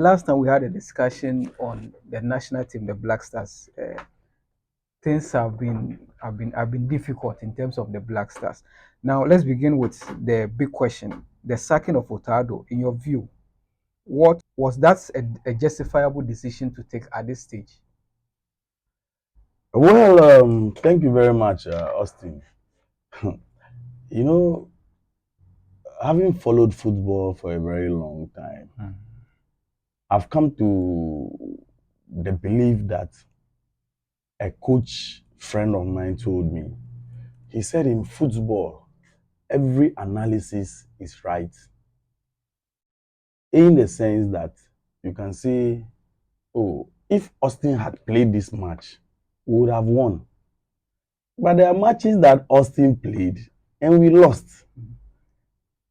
Last time we had a discussion on the national team, the Black Stars. Things have been difficult in terms of the Black Stars. Now let's begin with the big question: the sacking of Otto Addo. In your view, what was that a justifiable decision to take at this stage? Well, thank you very much, Austin. You know, having followed football for a very long time, I've come to the belief that a coach friend of mine told me. He said in football, every analysis is right. In the sense that you can say, oh, if Austin had played this match, we would have won. But there are matches that Austin played and we lost.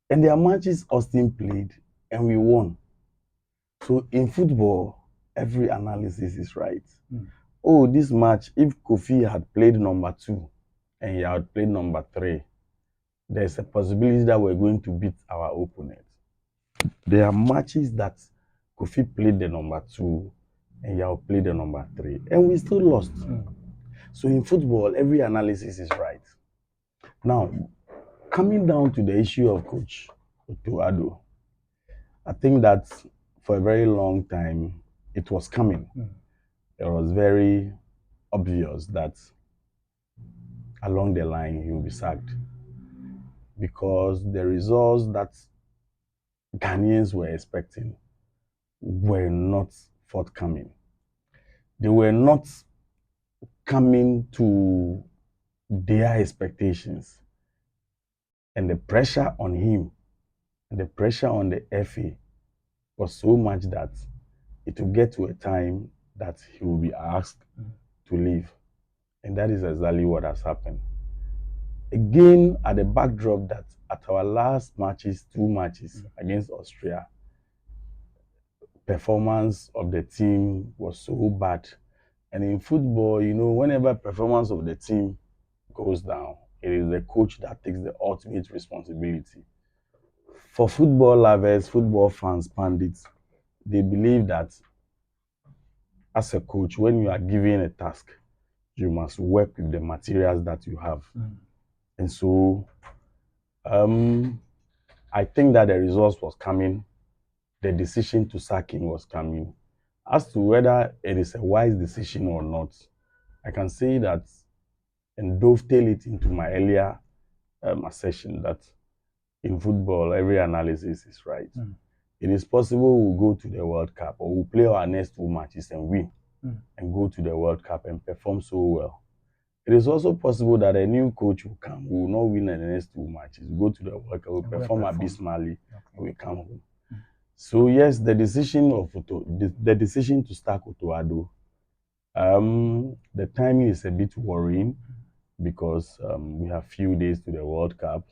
And there are matches Austin played and we won. So in football, every analysis is right. Oh, this match, if Kofi had played number 2 and he had played number 3, there's a possibility that we're going to beat our opponent. There are matches that Kofi played the number 2 and he had played the number 3, and we still lost. So in football, every analysis is right. Now, coming down to the issue of Coach Otto Addo, I think that for a very long time, it was coming. It was very obvious that along the line he will be sacked because the results that Ghanaians were expecting were not forthcoming. They were not coming to their expectations. And the pressure on him and the pressure on the FA was so much that it will get to a time that he will be asked to leave. And that is exactly what has happened. Again, at the backdrop that at our last matches, 2 matches against Austria, performance of the team was so bad. And in football, whenever performance of the team goes down, it is the coach that takes the ultimate responsibility. For football lovers, football fans, pundits, they believe that as a coach, when you are given a task, you must work with the materials that you have. And so I think that the results was coming, the decision to sack him was coming. As to whether it is a wise decision or not, I can say that and dovetail it into my earlier assertion that in football, every analysis is right. It is possible we'll go to the World Cup or we'll play our next 2 matches and win and go to the World Cup and perform so well. It is also possible that a new coach will come, we will not win in the next 2 matches, we'll go to the World Cup, we'll perform abysmally, and we come home. So yes, the decision to start Otto Addo, the timing is a bit worrying because we have few days to the World Cup,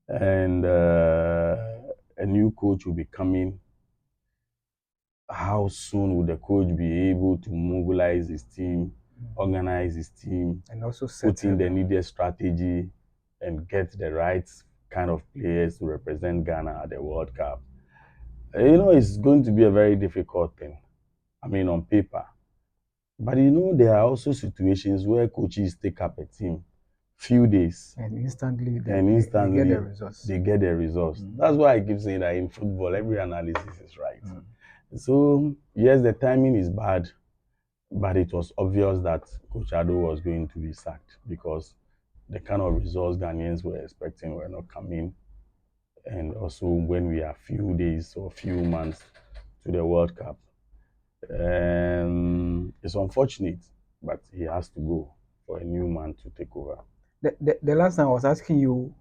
and a new coach will be coming. How soon will the coach be able to mobilize his team, organize his team, And also put in the needed strategy, and get the right kind of players to represent Ghana at the World Cup? It's going to be a very difficult thing. I mean, on paper. But there are also situations where coaches take up a team few days and instantly they get the results. They get the results. That's why I keep saying that in football, every analysis is right. So, yes, the timing is bad, but it was obvious that Coach Addo was going to be sacked because the kind of results Ghanaians were expecting were not coming. And also when we are few days or few months to the World Cup. It's unfortunate, but he has to go for a new man to take over. The last time I was asking you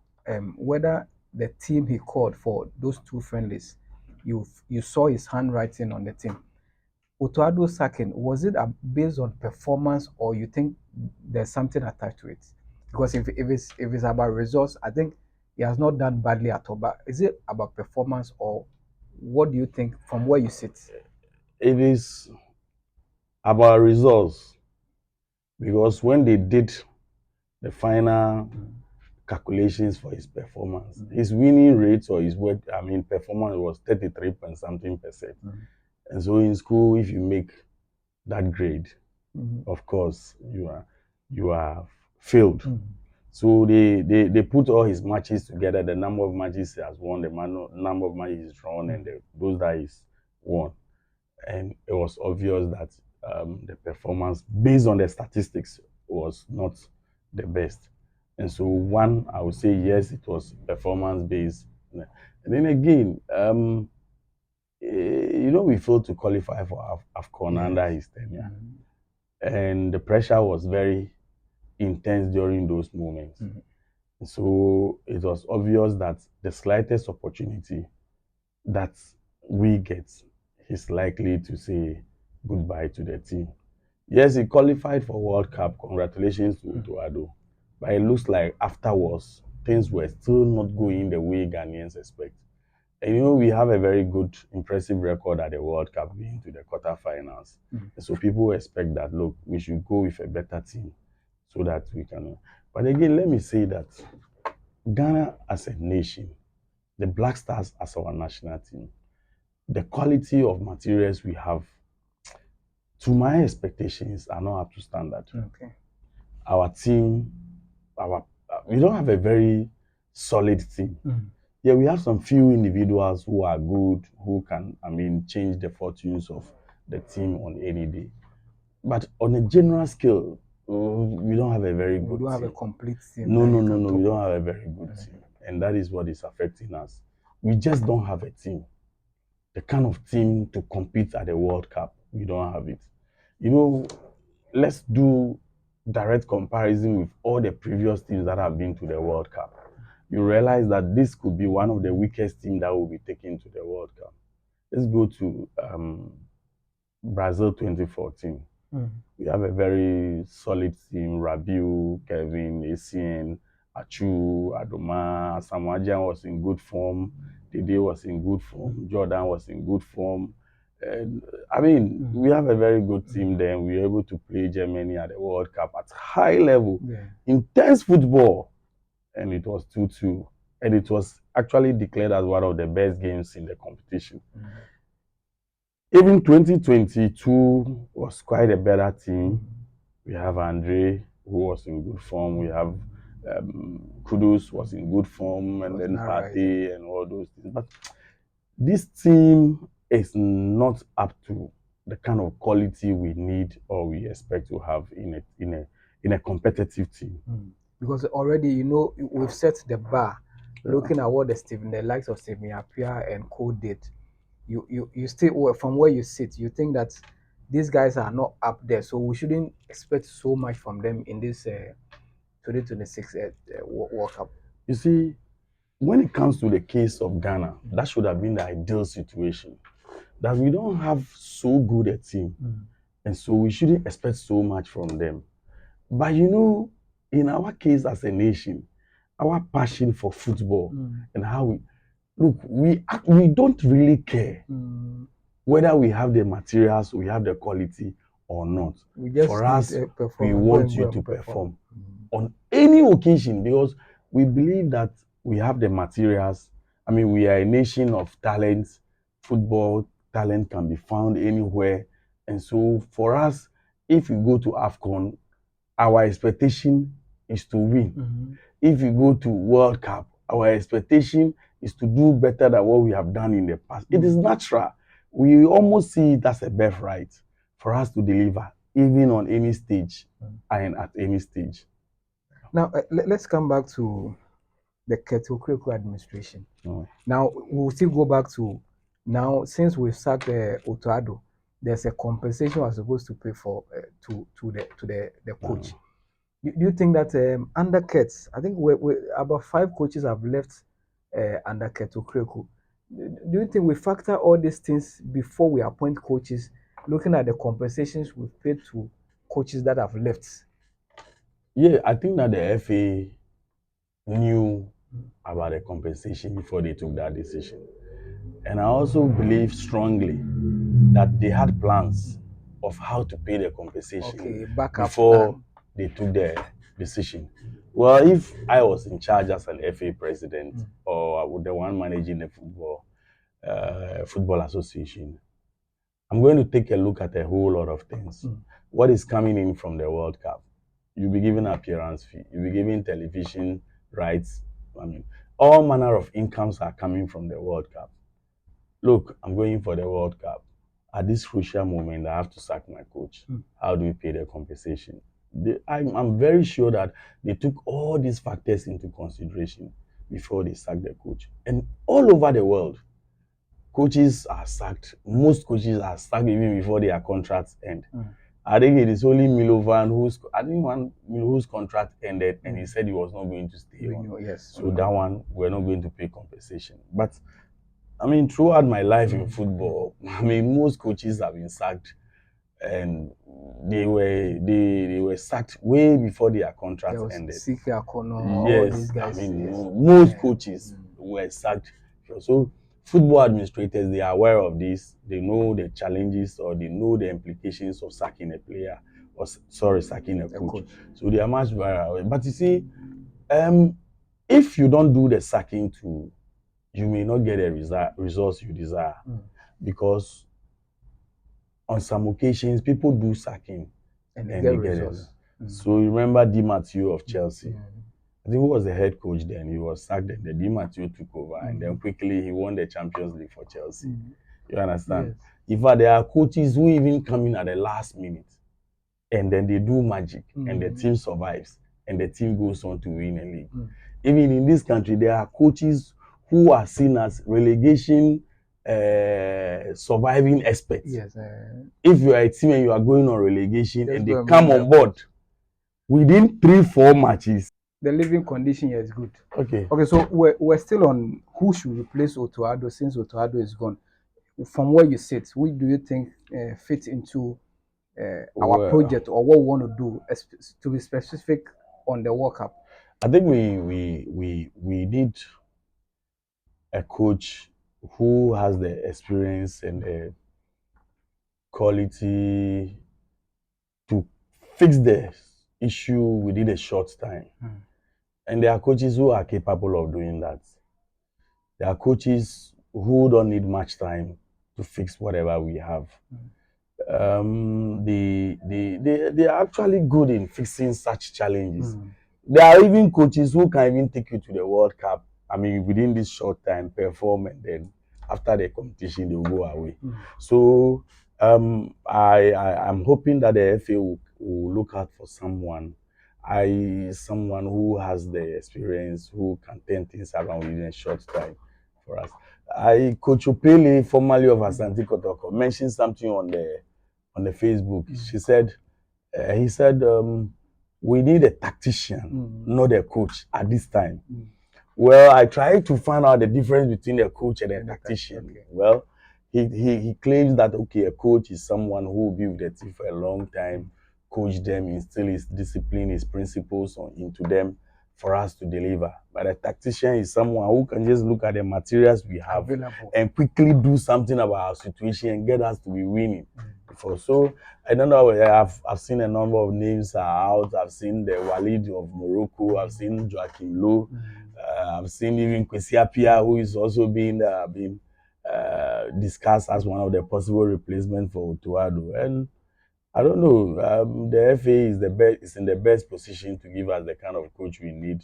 whether the team he called for those 2 friendlies, you saw his handwriting on the team. Otto Addo sacking, was it based on performance or you think there's something attached to it? Because if it's about results, I think he has not done badly at all. But is it about performance or what do you think from where you sit? It is about results because when they did the final calculations for his performance. His winning rate or his work, performance was 33 point something percent. And so in school, if you make that grade, of course, you are failed. So they put all his matches together, the number of matches he has won, the number of matches he's drawn, and those that he's won. And it was obvious that the performance, based on the statistics, was not the best. And so one, I would say yes, it was performance based. And then again, we failed to qualify for AFCON under his tenure. And the pressure was very intense during those moments. So it was obvious that the slightest opportunity that we get, he's likely to say goodbye to the team. Yes, he qualified for World Cup. Congratulations to Otto Addo. But it looks like afterwards, things were still not going the way Ghanaians expect. And we have a very good, impressive record at the World Cup, being to the quarterfinals. So people expect that, look, we should go with a better team so that we can. But again, let me say that Ghana as a nation, the Black Stars as our national team, the quality of materials we have, to my expectations, are not up to standard. Okay. Our team, we don't have a very solid team. Yeah, we have some few individuals who are good, who can, change the fortunes of the team on any day. But on a general scale, we don't have a very good team. We don't have a complete team. No, we don't have a very good team. And that is what is affecting us. We just don't have a team. The kind of team to compete at the World Cup, we don't have it. Let's do direct comparison with all the previous teams that have been to the World Cup. You realize that this could be one of the weakest teams that will be taken to the World Cup. Let's go to Brazil 2014. We have a very solid team. Rabiu, Kevin, Essien, Achu, Adoma, Samuel Gyan was in good form. Dede was in good form. Jordan was in good form. We have a very good team there. We were able to play Germany at the World Cup at high level. Intense football. And it was 2-2. And it was actually declared as one of the best games in the competition. Even 2022 was quite a better team. We have Andre, who was in good form. We have Kudus was in good form, and then Partey and all those things. But this team is not up to the kind of quality we need or we expect to have in a competitive team. Because already, we've set the bar. Looking at what the likes of Stephen Appiah and Co did, you still, from where you sit, you think that these guys are not up there, so we shouldn't expect so much from them in this 2026 World Cup. You see, when it comes to the case of Ghana, that should have been the ideal situation. That we don't have so good a team, and so we shouldn't expect so much from them. But in our case as a nation, our passion for football and how we don't really care whether we have the materials, we have the quality or not. For us, we want you to perform on any occasion, because we believe that we have the materials. We are a nation of talents. Football talent can be found anywhere. And so for us, if we go to AFCON, our expectation is to win. If we go to World Cup, our expectation is to do better than what we have done in the past. It is natural. We almost see it as a birthright for us to deliver, even on any stage and at any stage. Now, let's come back to the Keto Kreko administration. Now, we'll still go back to, now, since we've sacked Otto Addo, there's a compensation we're supposed to pay for to the coach. Do you think that under Kets, I think we about 5 coaches have left under Keto Kreko. Do you think we factor all these things before we appoint coaches, looking at the compensations we've paid to coaches that have left? Yeah, I think that the FA knew about the compensation before they took that decision. And I also believe strongly that they had plans of how to pay the compensation before they took the decision. Well, if I was in charge as an FA president Mm. or the one managing the football association, I'm going to take a look at a whole lot of things. Mm. What is coming in from the World Cup? You'll be given appearance fee. You'll be given television rights. I mean, all manner of incomes are coming from the World Cup. Look, I'm going for the World Cup. At this crucial moment, I have to sack my coach. Mm. How do we pay the compensation? I'm very sure that they took all these factors into consideration before they sacked the coach. And all over the world, coaches are sacked. Most coaches are sacked even before their contracts end. Mm. I think it is only Milovan whose contract ended and he said he was not going to stay on. Yes. So that one we're not going to pay compensation. But I mean, throughout my life in football, I mean, most coaches have been sacked, and they were sacked way before their contracts There was ended. Siki Akono, all these Yes, I guys. mean, Yes. most coaches were sacked. So football administrators, they are aware of this. They know the challenges or they know the implications of sacking a player or sacking a coach. So they are much very aware. But you see, if you don't do the sacking too, you may not get the results you desire because on some occasions people do sacking and they and get they get it. results. So you remember Di Matteo of Chelsea. I think he was the head coach then. He was sacked and then Di Matteo took over and then quickly he won the Champions League for Chelsea. You understand? Yes. In fact, there are coaches who even come in at the last minute and then they do magic and the team survives and the team goes on to win a league. Even in this country, there are coaches who are seen as relegation surviving experts. Yes. If you are a team and you are going on relegation Just and they go and come win on board within 3-4 matches. the living condition here is good. Okay. Okay, so we're still on who should replace Otto Addo since Otto Addo is gone. From where you sit, who do you think fits into our Well, project or what we want to do, to be specific on the World Cup? I think we need a coach who has the experience and the quality to fix the issue within a short time. And there are coaches who are capable of doing that. There are coaches who don't need much time to fix whatever we have. They are actually good in fixing such challenges. There are even coaches who can even take you to the World Cup. I mean, within this short time, perform, and then after the competition, they will go away. So I'm hoping that the FA will look out for someone who has the experience, who can turn things around within a short time for us. Coach Opele, formerly of Asante Kotoko, mentioned something on the Facebook. He said, we need a tactician, not a coach at this time. Well, I tried to find out the difference between a coach and a tactician. Okay. Well, he claims that, okay, a coach is someone who will be with the team for a long time, coach them, instill his discipline, his principles into them for us to deliver. But a tactician is someone who can just look at the materials we have and quickly do something about our situation and get us to be winning. So I don't know. I've seen a number of names are out. I've seen the Walid of Morocco. I've seen Joachim Low. I've seen even Kwesi Appiah, who is also being discussed as one of the possible replacements for Otto Addo. And I don't know. The FA is in the best position to give us the kind of coach we need.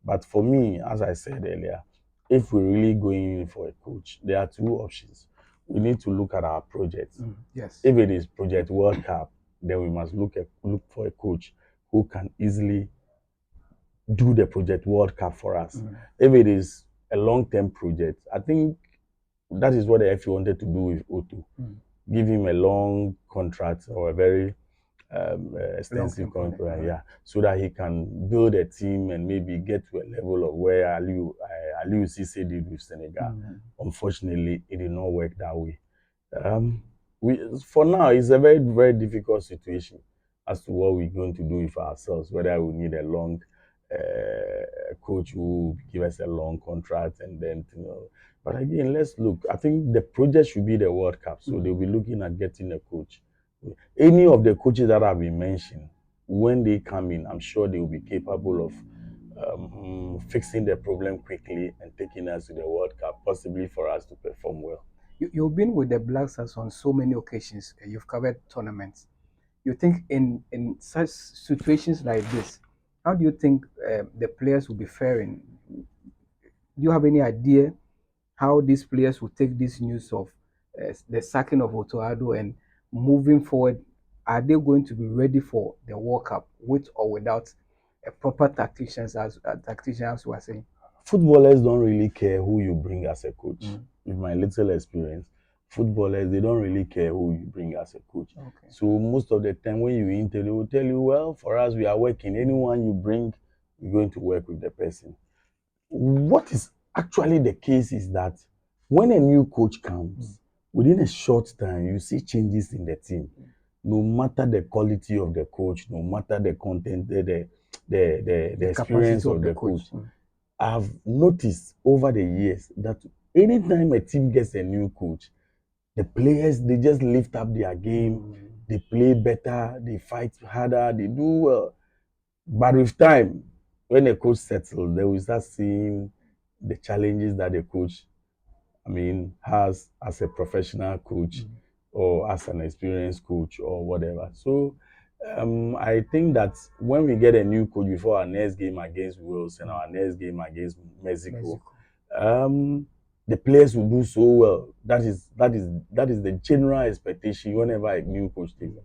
But for me, as I said earlier, if we're really going in for a coach, there are two options. We need to look at our project. Yes. If it is Project World Cup, then we must look for a coach who can easily do the Project World Cup for us. If it is a long-term project, I think that is what the FA wanted to do with Otto. Give him a long contract or a very extensive contract, so that he can build a team and maybe get to a level of where Aliou Cisse did with Senegal. Unfortunately, it did not work that way. For now, it's a very, very difficult situation as to what we're going to do with ourselves, whether we need a long coach who will give us a long contract and then, But again, let's look. I think the project should be the World Cup, so they'll be looking at getting a coach. Any of the coaches that have been mentioned, when they come in, I'm sure they will be capable of fixing the problem quickly and taking us to the World Cup, possibly for us to perform well. You've been with the Black Stars on so many occasions. You've covered tournaments. You think in such situations like this, how do you think the players will be faring? Do you have any idea how these players will take this news of the sacking of Otto Addo and moving forward? Are they going to be ready for the World Cup with or without a proper tactician, as we are saying? Footballers don't really care who you bring as a coach. Mm. With my little experience, footballers, they don't really care who you bring as a coach. Okay. So most of the time when you enter, they will tell you, well, for us, we are working. Anyone you bring, we're going to work with the person. What is actually the case is that when a new coach comes, within a short time, you see changes in the team. No matter the quality of the coach, no matter the content, the experience capacity of the coach. coach. I've noticed over the years that anytime a team gets a new coach, the players, they just lift up their game, they play better, they fight harder, they do well. But with time, when a coach settles, they will start seeing the challenges that the coach, has as a professional coach or as an experienced coach or whatever. So I think that when we get a new coach before our next game against Wales and our next game against Mexico, the players will do so well. That is the general expectation whenever a new coach takes.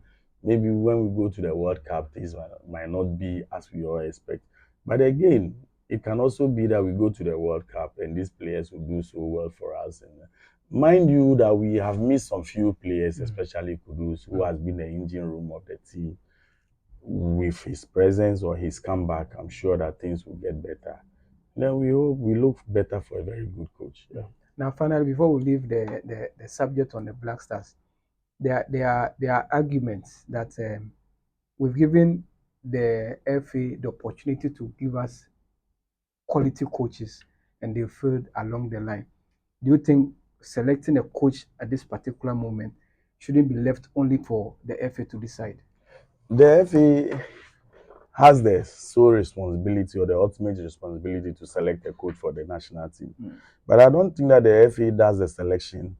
Maybe when we go to the World Cup, things might not be as we all expect. But again, it can also be that we go to the World Cup and these players will do so well for us. And mind you that we have missed some few players, especially Kudus, who has been the engine room of the team. With his presence or his comeback, I'm sure that things will get better. Then we hope we look better for a very good coach. Yeah. Now, finally, before we leave the subject on the Black Stars, there are arguments that we've given the FA the opportunity to give us quality coaches, and they failed along the line. Do you think selecting a coach at this particular moment shouldn't be left only for the FA to decide? The FA has the sole responsibility or the ultimate responsibility to select a coach for the national team. But I don't think that the FA does the selection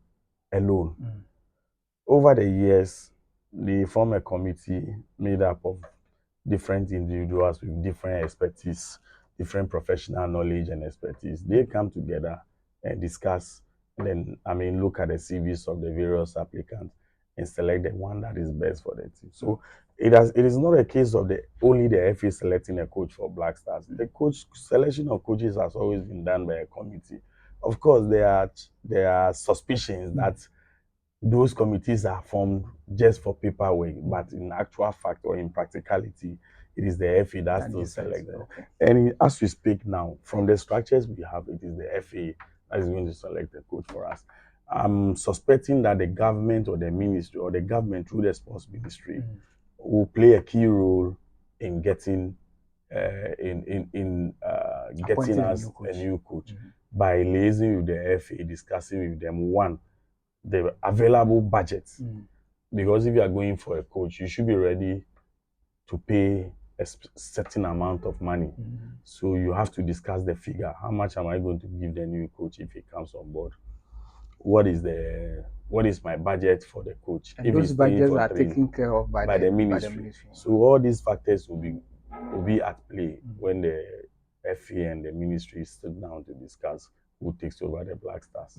alone. Over the years, they form a committee made up of different individuals with different expertise, different professional knowledge and expertise. They come together and discuss, and then look at the CVs of the various applicants and select the one that is best for the team. So it is not a case of only the FA selecting a coach for Black Stars. The coach selection of coaches has always been done by a committee. Of course, there are suspicions that those committees are formed just for paperwork, but in actual fact or in practicality, it is the FA that still selects them. Okay. And as we speak now, from the structures we have, it is the FA that is going to select the coach for us. I'm suspecting that the government or the ministry or the government through the sports ministry will play a key role in getting getting us a new coach by liaising with the FA, discussing with them the available budget. Because if you are going for a coach, you should be ready to pay a certain amount of money. So you have to discuss the figure. How much am I going to give the new coach if he comes on board? What is my budget for the coach? And if those budgets are taken care of by the ministry. So all these factors will be at play when the FA and the ministry sit down to discuss who takes over the Black Stars.